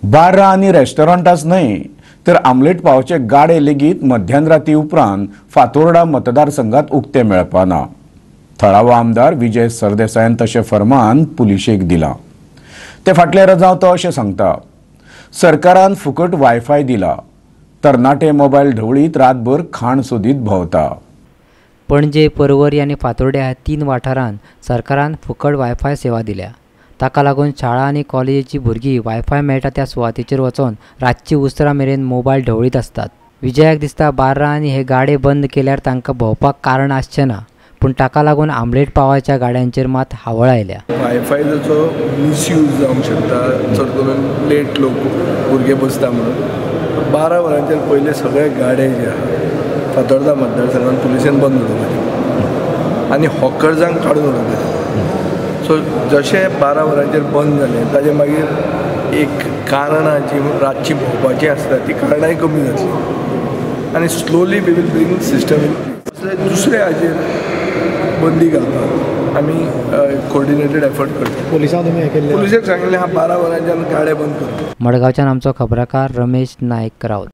बार आनी रेस्टॉरंटाच न्हय तर आमलेट पावचे गाडे लेगीत मध्यराती उपरांत फातोर्डा मतदारसंघात उक्ते मेळपाना। थळावो आमदार विजय सरदेसायान तशें फर्मान पुलिशेक दिला। ते फाटल्या रजाव तो अशें सांगता, सरकारान फुकट वायफाय दिला, तरणाटे मोबायल ढवळीत रातभर खाण सोदीत भोंवता। पणजे, पर्वरी आनी फातोर्डा ह्या 3 वाठारांत सरकारान फुकट वायफाय सेवा दिल्या। ताका लागून शाळा आनी कॉलेजीची भुरगीं वायफाय मेळटा त्या सुवातेचेर वचून रातची उसरां मेरेन मोबायल ढवळीत असतात। विजयाक दिसता बार्रां आनी हे गाडे बंद केल्यार तांकां भोंवपाक कारण आसचें ना, पूण ताका लागून आमलेट पावाच्या गाड्यांचेर मात हावळ आयल्या। वायफायचो मिसयूज जावंक शकता, चड करून लेट लोक भुरगे बसता म्हणून 12 वरांचेर पयले सगळे गाडे जे आहा फातोर्डा मतदारसंघात पुलिशेन बंद उडोवपाचे आनी हॉकर्जांक काडून उडोवपाचे। सो जशें 12 वरांचेर बंद जालें ताजे मागीर एक कारणां जी रातची भोंवपाची आसता ती कारणांय कमी जातली आनी slowly we will bring system in place. दुसऱ्या हाजेर बंदी घालपाक आमी कोऑर्डिनेटेड एफर्ट करता। पुलिसाक सांगलें हा 12 वरांच्यान गाडे बंद करता। मडगांवच्यान आमचो खबराकार रमेश नायक रावत।